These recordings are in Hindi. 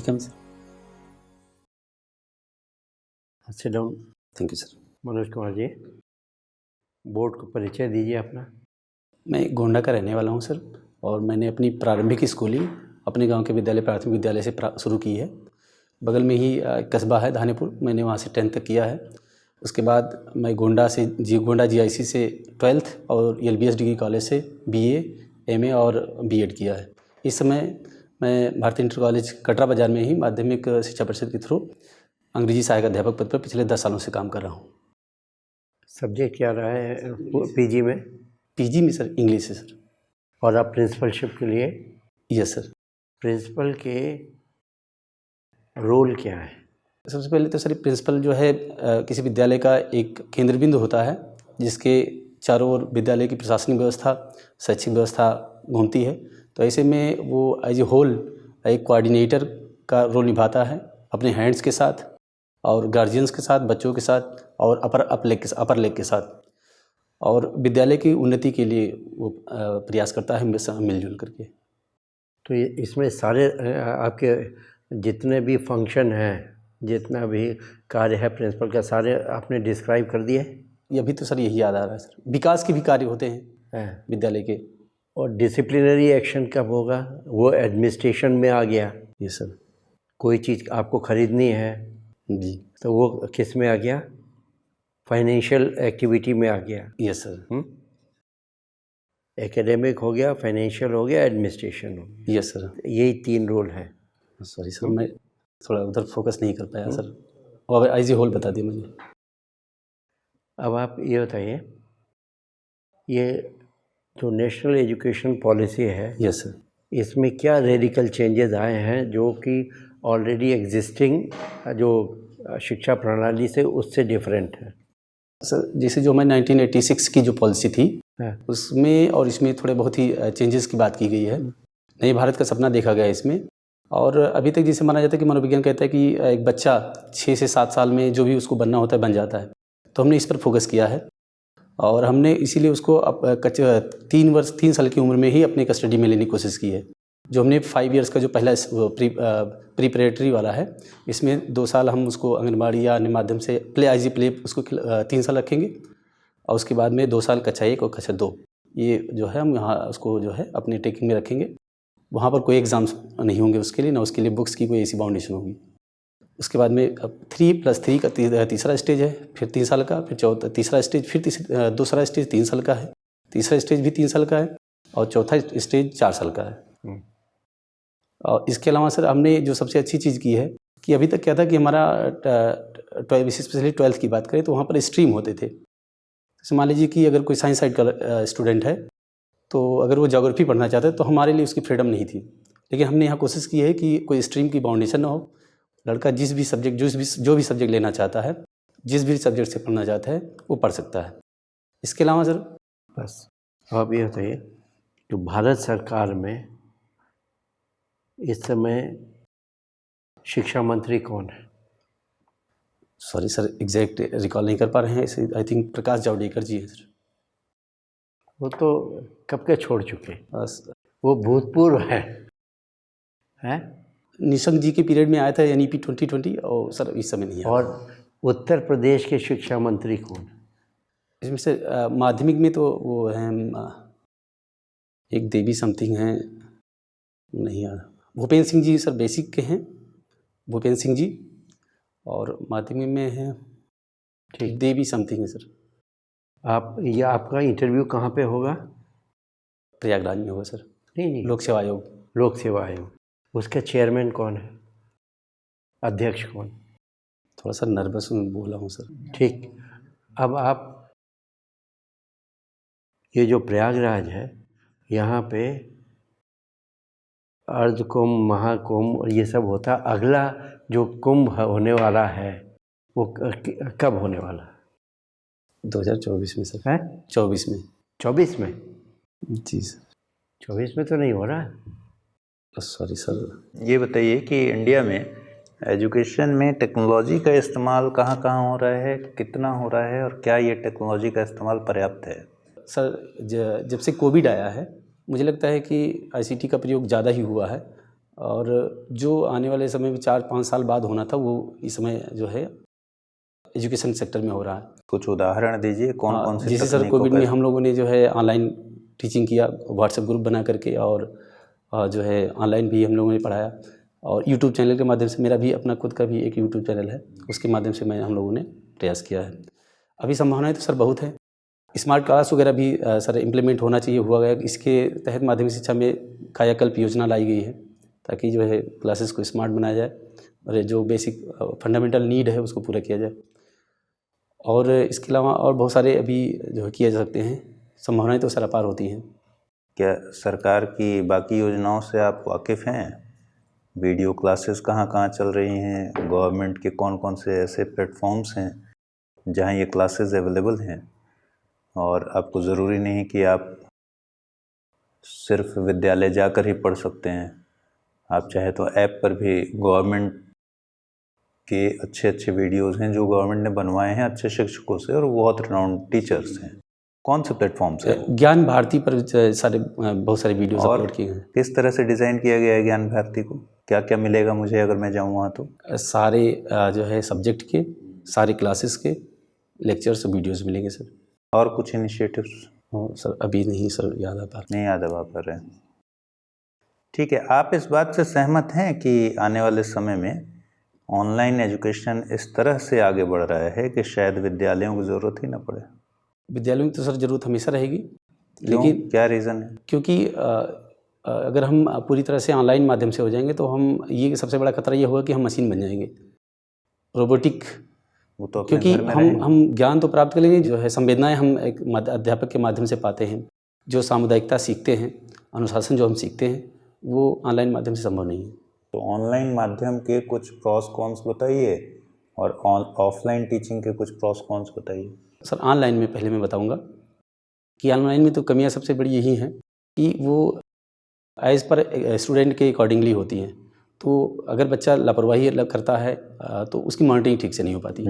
Welcome sir. Sit down. Thank you sir. Manoj Kumar ji, board को परिचय दीजिए अपना। मैं गोंडा का रहने वाला हूँ सर, और मैंने अपनी प्रारंभिक स्कूलिंग अपने गांव के विद्यालय प्राथमिक विद्यालय से शुरू की है। बगल में ही कस्बा है धानीपुर, मैंने वहाँ से 10th तक किया है। उसके बाद मैं गोंडा GIC से 12th और LBS डिग्री कॉलेज से BA MA और B.Ed किया है। इस समय मैं भारतीय इंटर कॉलेज कटरा बाज़ार में ही माध्यमिक शिक्षा परिषद के थ्रू अंग्रेजी सहायक अध्यापक पद पर पिछले 10 सालों से काम कर रहा हूँ। सब्जेक्ट क्या रहा है पीजी में? पीजी में सर इंग्लिश है सर। और आप प्रिंसिपलशिप के लिए? Yes sir. प्रिंसिपल के रोल क्या है? सबसे पहले तो सर प्रिंसिपल जो है किसी विद्यालय का एक केंद्र बिंदु होता है, जिसके चारों ओर विद्यालय की प्रशासनिक व्यवस्था, शैक्षिक व्यवस्था घूमती है। तो ऐसे में वो एज ए होल एक कोऑर्डिनेटर का रोल निभाता है अपने हैंड्स के साथ और गार्जियंस के साथ, बच्चों के साथ और अपर लेग के साथ, और विद्यालय की उन्नति के लिए वो प्रयास करता है मिलजुल करके। तो इसमें सारे आपके जितने भी फंक्शन हैं, जितना भी कार्य है प्रिंसिपल का, सारे आपने डिस्क्राइब कर दिए? ये अभी तो सर यही याद आ रहा है सर। विकास के भी कार्य होते हैं विद्यालय के। और डिसिप्लिनरी एक्शन कब होगा? वो एडमिनिस्ट्रेशन में आ गया। ये सर। कोई चीज़ आपको ख़रीदनी है जी, तो वो किस में आ गया? फाइनेंशियल एक्टिविटी में आ गया। Yes sir. एकेडमिक हो गया, फाइनेंशियल हो गया, एडमिनिस्ट्रेशन हो गया। Yes sir. यही 3 रोल हैं। सॉरी सर, मैं थोड़ा उधर फोकस नहीं कर पाया सर। और एज ए होल बता दिया मुझे। अब आप ये बताइए, ये जो नेशनल एजुकेशन पॉलिसी है, यस सर, इसमें क्या रेडिकल चेंजेस आए हैं जो कि ऑलरेडी एग्जिस्टिंग जो शिक्षा प्रणाली से उससे डिफरेंट है? सर जैसे जो मैं 1986 की जो पॉलिसी थी उसमें और इसमें थोड़े बहुत ही चेंजेस की बात की गई है। नए भारत का सपना देखा गया है इसमें। और अभी तक जैसे माना जाता है कि मनोविज्ञान कहता है कि एक बच्चा 6 से 7 साल में जो भी उसको बनना होता है बन जाता है। तो हमने इस पर फोकस किया है और हमने इसीलिए उसको 3 साल की उम्र में ही अपने कस्टडी में लेने की कोशिश की है। जो हमने 5 इयर्स का जो पहला प्रीपरेटरी वाला है, इसमें 2 साल हम उसको आंगनबाड़ी या अन्य माध्यम से प्ले उसको 3 साल रखेंगे और उसके बाद में 2 साल कक्षा 1 और कक्षा 2 ये जो है हम यहाँ उसको जो है अपने टेकिंग में रखेंगे। वहाँ पर कोई एग्ज़ाम्स नहीं होंगे उसके लिए, ना उसके लिए बुक्स की कोई ऐसी बाउंडेशन होगी। उसके बाद में अब 3+3 का तीसरा स्टेज है, फिर 3 साल का, फिर तीसरा स्टेज, फिर दूसरा स्टेज 3 साल का है, तीसरा स्टेज भी 3 साल का है और चौथा स्टेज 4 साल का है। और इसके अलावा सर हमने जो सबसे अच्छी चीज़ की है कि अभी तक क्या था कि हमारा स्पेशली 12th की बात करें तो वहाँ पर स्ट्रीम होते थे। जैसे मान लीजिए कि अगर कोई साइंस साइड का स्टूडेंट है तो अगर वो ज्योग्राफी पढ़ना चाहता है तो हमारे लिए उसकी फ्रीडम नहीं थी। लेकिन हमने यहाँ कोशिश की है कि कोई स्ट्रीम की बाउंडेशन ना हो। लड़का जो भी सब्जेक्ट लेना चाहता है, जिस भी सब्जेक्ट से पढ़ना चाहता है वो पढ़ सकता है। इसके अलावा सर बस आप ये बताइए कि भारत सरकार में इस समय शिक्षा मंत्री कौन है? सॉरी सर, एग्जैक्ट रिकॉल नहीं कर पा रहे हैं। आई थिंक प्रकाश जावड़ेकर जी हैं सर। वो तो कब के छोड़ चुके, वो भूतपूर्व है? निशंक जी के पीरियड में आया था NEP 2020 और सर इस समय नहीं आया। और उत्तर प्रदेश के शिक्षा मंत्री कौन है? इसमें से माध्यमिक में तो वो हैं एक देवी समथिंग हैं, नहीं यार, भूपेंद्र सिंह जी सर बेसिक के हैं, भूपेंद्र सिंह जी। और माध्यमिक में हैं ठीक देवी समथिंग है सर। आपका इंटरव्यू कहाँ पे होगा? प्रयागराज में होगा सर। नहीं, लोक सेवा आयोग। उसका चेयरमैन कौन है, अध्यक्ष कौन? थोड़ा सा नर्वस बोला हूँ सर। ठीक, अब आप ये जो प्रयागराज है यहाँ पे अर्ध कुंभ, महाकुंभ और ये सब होता, अगला जो कुंभ होने वाला है वो कब होने वाला है? 2024 में सर। है 24 में। 24 में? जी सर। 24 में तो नहीं हो रहा है। Sorry sir. ये बताइए कि इंडिया में एजुकेशन में टेक्नोलॉजी का इस्तेमाल कहाँ कहाँ हो रहा है, कितना हो रहा है और क्या ये टेक्नोलॉजी का इस्तेमाल पर्याप्त है? सर जब से कोविड आया है मुझे लगता है कि ICT का प्रयोग ज़्यादा ही हुआ है और जो आने वाले समय में 4-5 साल बाद होना था वो इस समय जो है एजुकेशन सेक्टर में हो रहा है। कुछ उदाहरण दीजिए, कौन कौन सी जैसे सर कोविड में हम लोगों ने जो है ऑनलाइन टीचिंग किया, व्हाट्सएप ग्रुप बना करके, और जो है ऑनलाइन भी हम लोगों ने पढ़ाया, और यूट्यूब चैनल के माध्यम से, मेरा भी अपना खुद का भी एक यूट्यूब चैनल है, उसके माध्यम से हम लोगों ने प्रयास किया है। अभी संभावनाएं तो सर बहुत है। स्मार्ट क्लास वगैरह भी सर इम्प्लीमेंट होना चाहिए, हुआ गया। इसके तहत माध्यमिक शिक्षा में कायाकल्प योजना लाई गई है ताकि जो है क्लासेस को स्मार्ट बनाया जाए और जो बेसिक फंडामेंटल नीड है उसको पूरा किया जाए। और इसके अलावा और बहुत सारे अभी जो है किए जा सकते हैं। संभावनाएं तो सर अपार होती हैं। क्या सरकार की बाकी योजनाओं से आप वाकिफ़ हैं? वीडियो क्लासेस कहाँ कहाँ चल रही हैं? गवर्नमेंट के कौन कौन से ऐसे प्लेटफॉर्म्स हैं जहाँ ये क्लासेस अवेलेबल हैं और आपको ज़रूरी नहीं कि आप सिर्फ विद्यालय जाकर ही पढ़ सकते हैं, आप चाहे तो ऐप पर भी गवर्नमेंट के अच्छे अच्छे वीडियोस हैं जो गवर्नमेंट ने बनवाए हैं अच्छे शिक्षकों से, और बहुत रिनाउंड टीचर्स हैं। कौन से प्लेटफॉर्म्स हैं? ज्ञान भारती पर बहुत सारे वीडियोस अपलोड किए हैं। किस तरह से डिज़ाइन किया गया है ज्ञान भारती को? क्या क्या मिलेगा मुझे अगर मैं जाऊँ वहाँ तो? सारे जो है सब्जेक्ट के, सारे क्लासेस के लेक्चर्स वीडियोस मिलेंगे सर। और कुछ इनिशिएटिव्स? सर अभी नहीं सर याद आ पा रहा। नहीं याद आ पा रहे हैं। ठीक है, आप इस बात से सहमत हैं कि आने वाले समय में ऑनलाइन एजुकेशन इस तरह से आगे बढ़ रहा है कि शायद विद्यालयों की ज़रूरत ही ना पड़े? विद्यालयों की तो सर ज़रूरत हमेशा रहेगी, लेकिन क्या रीज़न है? क्योंकि अगर हम पूरी तरह से ऑनलाइन माध्यम से हो जाएंगे तो हम, ये सबसे बड़ा खतरा ये होगा कि हम मशीन बन जाएंगे, रोबोटिक। वो तो क्योंकि हम ज्ञान तो प्राप्त कर लेंगे, जो है संवेदनाएं हम एक अध्यापक के माध्यम से पाते हैं, जो सामुदायिकता सीखते हैं, अनुशासन जो हम सीखते हैं, वो ऑनलाइन माध्यम से संभव नहीं है। तो ऑनलाइन माध्यम के कुछ प्रॉस कॉन्स बताइए और ऑफलाइन टीचिंग के कुछ प्रॉस कॉन्स बताइए। सर ऑनलाइन में पहले मैं बताऊंगा कि ऑनलाइन में तो कमियां सबसे बड़ी यही हैं कि वो एज़ पर स्टूडेंट के अकॉर्डिंगली होती हैं। तो अगर बच्चा लापरवाही करता है तो उसकी मॉनिटरिंग ठीक से नहीं हो पाती।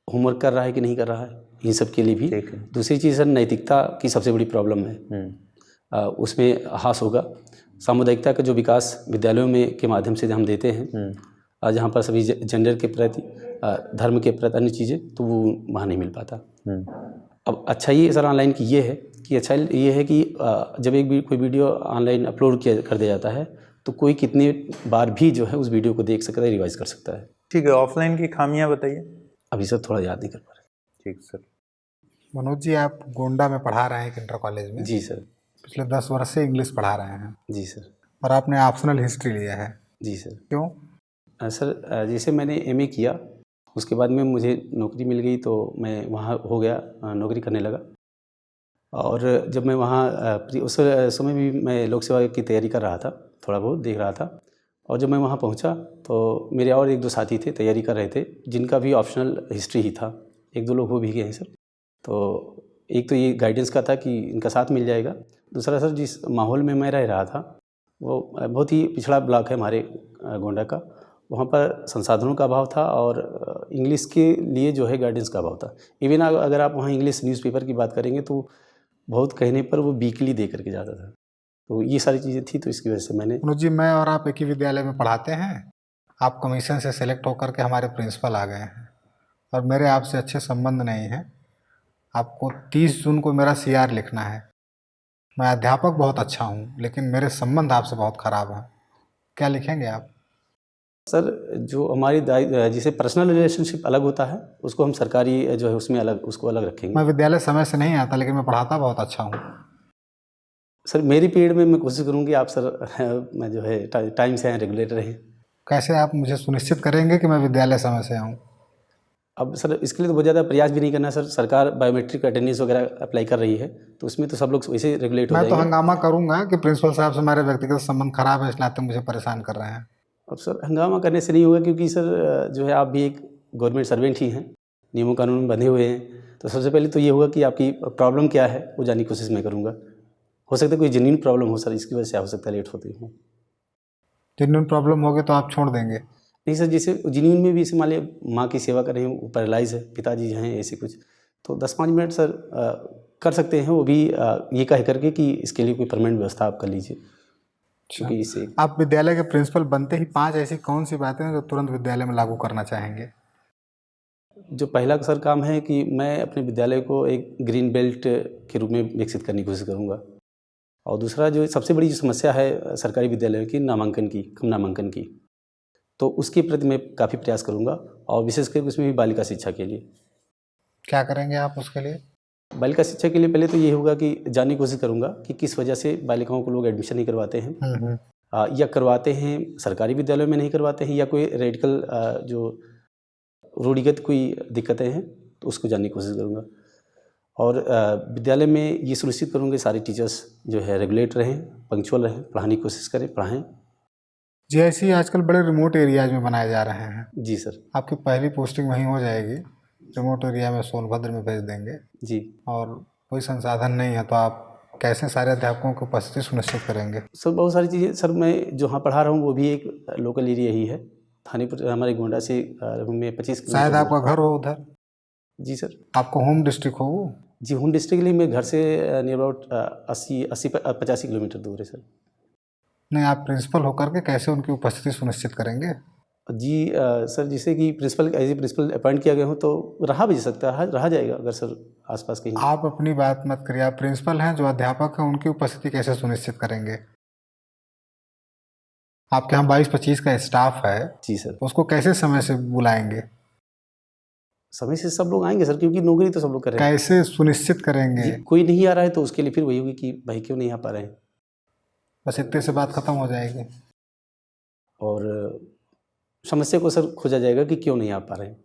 होमवर्क कर रहा है कि नहीं कर रहा है, इन सब के लिए भी। दूसरी चीज़ सर नैतिकता की सबसे बड़ी प्रॉब्लम है, उसमें हास होगा। सामुदायिकता का जो विकास विद्यालयों में के माध्यम से हम देते हैं, जहाँ पर सभी जेंडर के प्रति, धर्म के प्रति, अन्य चीज़ें, तो वो वहाँ नहीं मिल पाता। अब अच्छाई सर ऑनलाइन की ये है कि अच्छाई ये है कि जब एक भी कोई वीडियो ऑनलाइन अपलोड कर दिया जाता है तो कोई कितने बार भी जो है उस वीडियो को देख सकता है, रिवाइज कर सकता है। ठीक है, ऑफलाइन की खामियां बताइए। अभी सर थोड़ा याद नहीं कर पा रहे। ठीक सर। मनोज जी, आप गोंडा में पढ़ा रहे हैं इंटर कॉलेज में? जी सर। पिछले 10 वर्ष से इंग्लिश पढ़ा रहे हैं? जी सर। और आपने ऑप्शनल हिस्ट्री लिया है? जी सर। क्यों? सर जैसे मैंने एमए किया, उसके बाद में मुझे नौकरी मिल गई तो मैं वहाँ हो गया, नौकरी करने लगा। और जब मैं वहाँ उस समय भी मैं लोक सेवा की तैयारी कर रहा था, थोड़ा बहुत देख रहा था। और जब मैं वहाँ पहुँचा तो मेरे और एक दो साथी थे, तैयारी कर रहे थे, जिनका भी ऑप्शनल हिस्ट्री ही था। एक दो लोग हो भी गए हैं सर। तो एक तो ये गाइडेंस का था कि इनका साथ मिल जाएगा। दूसरा सर, जिस माहौल में मैं रह रहा था वो बहुत ही पिछड़ा ब्लॉक है हमारे गोंडा का। वहाँ पर संसाधनों का अभाव था और इंग्लिश के लिए जो है गाइडेंस का अभाव था। इवन अगर आप वहाँ इंग्लिश न्यूज़पेपर की बात करेंगे तो बहुत कहने पर वो वीकली दे करके जाता था। तो ये सारी चीज़ें थी, तो इसकी वजह से मैंने। मनोज जी, मैं और आप एक ही विद्यालय में पढ़ाते हैं। आप कमीशन से सेलेक्ट होकर के हमारे प्रिंसिपल आ गए हैं और मेरे आपसे अच्छे संबंध नहीं हैं। आपको 30 जून को मेरा CR लिखना है। मैं अध्यापक बहुत अच्छा हूँ, लेकिन मेरे संबंध आपसे बहुत ख़राब हैं। क्या लिखेंगे आप? सर, जो हमारी जैसे पर्सनल रिलेशनशिप अलग होता है, उसको हम सरकारी जो है उसमें अलग, उसको अलग रखेंगे। मैं विद्यालय समय से नहीं आता, लेकिन मैं पढ़ाता बहुत अच्छा हूँ। सर मेरी पीरियड में मैं कोशिश करूँगी आप सर मैं जो है टाइम से आए, रेगुलेटर रहें। कैसे आप मुझे सुनिश्चित करेंगे कि मैं विद्यालय समय से आऊँ? अब सर इसके लिए तो बहुत ज़्यादा प्रयास भी नहीं करना सर। सरकार बायोमेट्रिक अटेंडेंस वगैरह अप्लाई कर रही है, तो उसमें तो सब लोग वैसे रेगुलेट हो जाएंगे। मैं तो हंगामा करूँगा कि प्रिंसिपल साहब से हमारे व्यक्तिगत संबंध खराब है, इस नाते मुझे परेशान कर रहे हैं। अब सर हंगामा करने से नहीं होगा, क्योंकि सर जो है आप भी एक गवर्नमेंट सर्वेंट ही हैं, नियमों कानून में बंधे हुए हैं। तो सबसे पहले तो ये होगा कि आपकी प्रॉब्लम क्या है वो जानने की कोशिश मैं करूँगा। हो सकता है कोई जेन्युइन प्रॉब्लम हो सर, इसकी वजह से हो सकता है लेट होती हूँ। जेन्युइन प्रॉब्लम होगी तो आप छोड़ देंगे? नहीं सर, जैसे जेन्युइन में भी इसे मान लिया माँ की सेवा कर रहे हैं, वो पैरालाइज है, पिताजी हैं ऐसे कुछ, तो 10-5 मिनट सर कर सकते हैं वो भी, ये कह करके कि इसके लिए कोई परमानेंट व्यवस्था आप कर लीजिए। क्योंकि इससे आप विद्यालय के प्रिंसिपल बनते ही 5 ऐसी कौन सी बातें हैं जो तुरंत विद्यालय में लागू करना चाहेंगे? जो पहला सर काम है कि मैं अपने विद्यालय को एक ग्रीन बेल्ट के रूप में विकसित करने की कोशिश करूँगा। और दूसरा जो सबसे बड़ी जो समस्या है सरकारी विद्यालयों की नामांकन की, कम नामांकन की, तो उसके प्रति मैं काफ़ी प्रयास करूँगा और विशेषकर उसमें भी बालिका शिक्षा के लिए। क्या करेंगे आप उसके लिए? बालिका शिक्षा के लिए पहले तो ये होगा कि जानने की कोशिश करूँगा कि किस वजह से बालिकाओं को लोग एडमिशन नहीं करवाते हैं, या करवाते हैं सरकारी विद्यालयों में नहीं करवाते हैं, या कोई रेडिकल जो रूढ़िगत कोई दिक्कतें हैं तो उसको जानने की कोशिश करूँगा। और विद्यालय में ये सुनिश्चित करूँगा सारे टीचर्स जो है रेगुलेट रहें, पंक्चुअल रहें, पढ़ाने की कोशिश करें, पढ़ाएँ। जी, ऐसे आजकल बड़े रिमोट एरियाज में बनाए जा रहे हैं। जी सर। आपकी पहली पोस्टिंग वहीं हो जाएगी, रिमोट एरिया में सोनभद्र में भेज देंगे। जी। और कोई संसाधन नहीं है तो आप कैसे सारे अध्यापकों की उपस्थिति सुनिश्चित करेंगे? सर बहुत सारी चीज़ें सर, मैं जहाँ पढ़ा रहा हूँ वो भी एक लोकल एरिया ही है, थानेपुर हमारे गोंडा से में 25 किलोमीटर। शायद आपका घर हो उधर? जी सर। आपको होम डिस्ट्रिक्ट हो वो? जी, होम डिस्ट्रिक्ट के लिए मैं घर से नियर अबाउट 85 किलोमीटर दूर है सर। नहीं, आप प्रिंसिपल होकर के कैसे उनकी उपस्थिति सुनिश्चित करेंगे? जी सर, जैसे कि principal as a principal appoint किया गया हूँ तो रहा भी सकता है, रहा जाएगा अगर सर आसपास कहीं। आप अपनी बात मत करिए, आप प्रिंसिपल हैं, जो अध्यापक हैं उनकी उपस्थिति कैसे सुनिश्चित करेंगे? आपके यहाँ 22-25 का स्टाफ है। जी सर। उसको कैसे समय से बुलाएंगे? समय से सब लोग आएंगे सर, क्योंकि नौकरी तो सब लोग कर रहे हैं। कैसे सुनिश्चित करेंगे? जी, कोई नहीं आ रहा है तो उसके लिए फिर वही होगी कि भाई क्यों नहीं आ पा रहे हैं। बस इतने से बात खत्म हो जाएगी। और समस्या को सर खोजा जाएगा कि क्यों नहीं आ पा रहे हैं।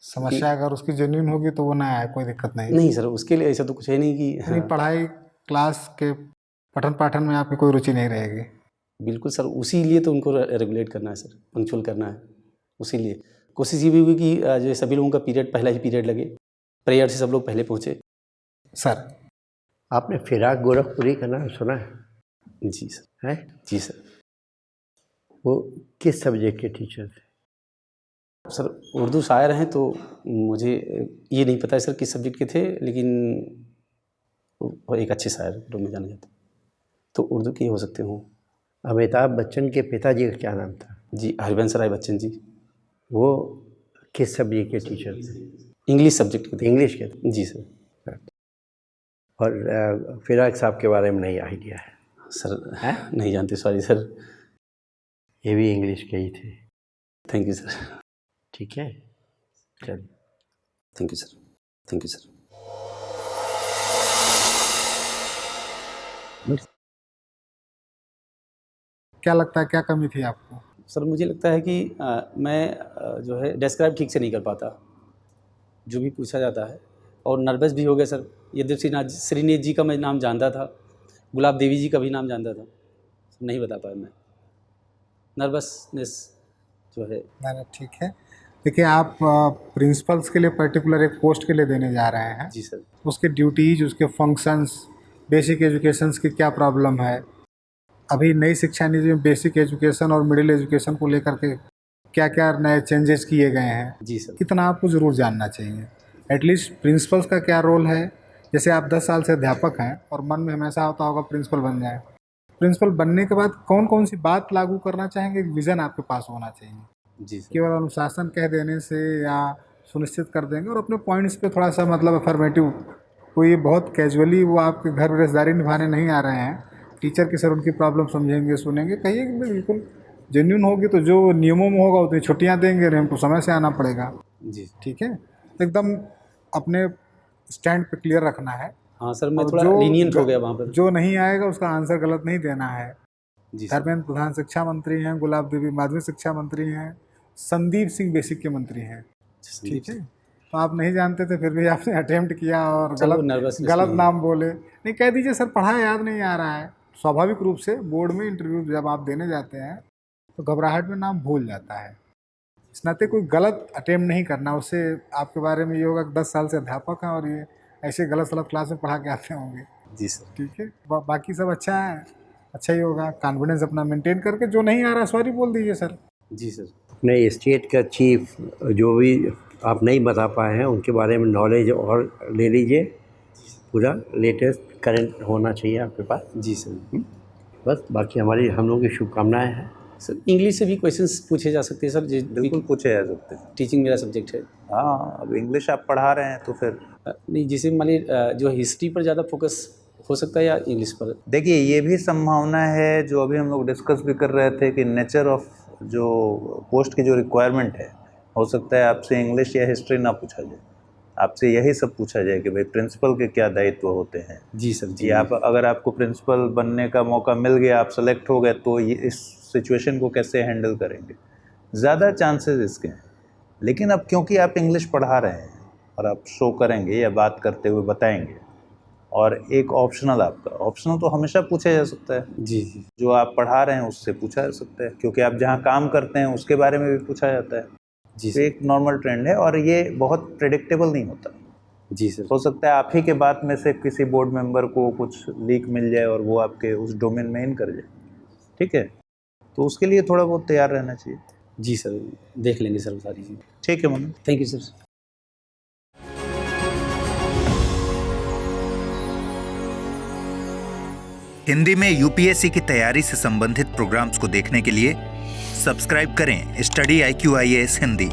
समस्या अगर उसकी जेन्युइन होगी तो वो ना आए, कोई दिक्कत नहीं। नहीं सर, उसके लिए ऐसा तो कुछ है नहीं कि यानी पढ़ाई क्लास के पठन पाठन में आपकी कोई रुचि नहीं रहेगी? बिल्कुल सर, उसी लिए तो उनको रेगुलेट करना है सर, पंक्चुअल करना है। उसी लिए कोशिश ये भी होगी कि जो सभी लोगों का पीरियड पहला ही पीरियड लगे, प्रेयर से सब लोग पहले पहुँचे। सर, आपने फिराक गोरखपुरी का नाम सुना है? जी सर। है? जी सर। वो किस सब्जेक्ट के टीचर थे? सर उर्दू शायर हैं, तो मुझे ये नहीं पता है सर किस सब्जेक्ट के थे, लेकिन वो एक अच्छे शायर के रूप में जाने जाते, तो उर्दू के हो सकते हों। अमिताभ बच्चन के पिताजी का क्या नाम था? जी, हरिवंश राय बच्चन जी। वो किस सब्जेक्ट के टीचर थे? इंग्लिश सब्जेक्ट के थे। इंग्लिश के थे? जी सर। और फिराक साहब के बारे में नहीं आइडिया है? सर नहीं जानते, सॉरी सर। ये भी इंग्लिश के ही थे? Thank you sir. ठीक है, चलिए। Thank you sir. Thank you sir. क्या लगता है क्या कमी थी आपको? सर मुझे लगता है कि मैं जो है डिस्क्राइब ठीक से नहीं कर पाता जो भी पूछा जाता है, और नर्वस भी हो गया सर। यद्यपि श्रीनाथ जी का मैं नाम जानता था, गुलाब देवी जी का भी नाम जानता था, नहीं बता पाया मैं। नर्वसनेस जो है। नहीं, ठीक है। देखिए, आप प्रिंसिपल्स के लिए पर्टिकुलर एक पोस्ट के लिए देने जा रहे हैं। जी सर। उसके ड्यूटीज, उसके फंक्शंस, बेसिक एजुकेशंस की क्या प्रॉब्लम है, अभी नई शिक्षा नीति में बेसिक एजुकेशन और मिडिल एजुकेशन को लेकर के क्या क्या नए चेंजेस किए गए हैं, जी सर, कितना आपको ज़रूर जानना चाहिए। एटलीस्ट प्रिंसिपल्स का क्या रोल है। जैसे आप 10 साल से अध्यापक हैं और मन में हमेशा होता होगा प्रिंसिपल बन जाए। प्रिंसिपल बनने के बाद कौन कौन सी बात लागू करना चाहेंगे, एक विज़न आपके पास होना चाहिए। जी सर। केवल अनुशासन कह देने से या सुनिश्चित कर देंगे और अपने पॉइंट्स पे थोड़ा सा मतलब अफर्मेटिव, कोई बहुत कैजुअली वो आपके घर रिश्तेदारी निभाने नहीं आ रहे हैं। टीचर की सर उनकी प्रॉब्लम समझेंगे, सुनेंगे, कहिए कि बिल्कुल जेन्यून होगी तो जो नियमों में होगा उतनी छुट्टियां देंगे, हमको समय से आना पड़ेगा। जी ठीक है, एकदम अपने स्टैंड पे क्लियर रखना है। हाँ सर, मैं थोड़ा लीनियंट हो गया वहाँ पर। जो नहीं आएगा उसका आंसर गलत नहीं देना है। जी सर। धर्मेंद्र प्रधान शिक्षा मंत्री हैं, गुलाब देवी माध्यमिक शिक्षा मंत्री हैं, संदीप सिंह बेसिक के मंत्री हैं। ठीक है, तो आप नहीं जानते थे फिर भी आपने अटेम्प्ट किया और गलत नाम बोले। नहीं, कह दीजिए सर पढ़ा याद नहीं आ रहा है। स्वाभाविक रूप से बोर्ड में इंटरव्यू जब आप देने जाते हैं तो घबराहट में नाम भूल जाता है। इस नाते कोई गलत अटेम्प्ट नहीं करना, उससे आपके बारे में ये होगा कि 10 साल से अध्यापक हैं और ये ऐसे गलत क्लास में पढ़ा के आते होंगे। जी सर। ठीक है, बाकी सब अच्छा है, अच्छा ही होगा। कॉन्फिडेंस अपना मेंटेन करके जो नहीं आ रहा सॉरी बोल दीजिए सर। जी सर। अपने स्टेट का चीफ जो भी आप नहीं बता पाए हैं उनके बारे में नॉलेज और ले लीजिए, पूरा लेटेस्ट करंट होना चाहिए आपके पास। जी सर। बस बाकी हम लोगों की शुभकामनाएं हैं। सर इंग्लिश से भी क्वेश्चंस पूछे जा सकते हैं सर, बिल्कुल पूछे जा सकते हैं। टीचिंग मेरा सब्जेक्ट है। हाँ, अब इंग्लिश आप पढ़ा रहे हैं तो फिर नहीं, जैसे मान लीजिए जो हिस्ट्री पर ज़्यादा फोकस हो सकता है या इंग्लिश पर? देखिए, ये भी संभावना है जो अभी हम लोग डिस्कस भी कर रहे थे कि नेचर ऑफ जो पोस्ट की जो रिक्वायरमेंट है, हो सकता है आपसे इंग्लिश या हिस्ट्री ना पूछा जाए, आपसे यही सब पूछा जाए कि भाई प्रिंसिपल के क्या दायित्व होते हैं। जी सर जी। आप अगर आपको प्रिंसिपल बनने का मौका मिल गया, आप सेलेक्ट हो गए, तो ये इस सिचुएशन को कैसे हैंडल करेंगे, ज़्यादा चांसेस इसके हैं। लेकिन अब क्योंकि आप इंग्लिश पढ़ा रहे हैं और आप शो करेंगे या बात करते हुए बताएंगे, और एक ऑप्शनल ऑप्शनल तो हमेशा पूछा जा सकता है। जी जी। जो आप पढ़ा रहे हैं उससे पूछा जा सकता है, क्योंकि आप जहाँ काम करते हैं उसके बारे में भी पूछा जाता है। जी तो एक नॉर्मल ट्रेंड है और ये बहुत प्रेडिक्टेबल नहीं होता। जी सर। हो सकता है आप ही के बात में से किसी बोर्ड मेंबर को कुछ लीक मिल जाए और वो आपके उस डोमेन में इन कर जाए, ठीक है, तो उसके लिए थोड़ा बहुत तैयार रहना चाहिए। जी सर, देख लेंगे सर सारी चीज़। ठीक है Manoj, thank you sir. Hindi में यूपीएससी की तैयारी से संबंधित प्रोग्राम्स को देखने के लिए सब्सक्राइब करें स्टडी IQ IAS हिंदी।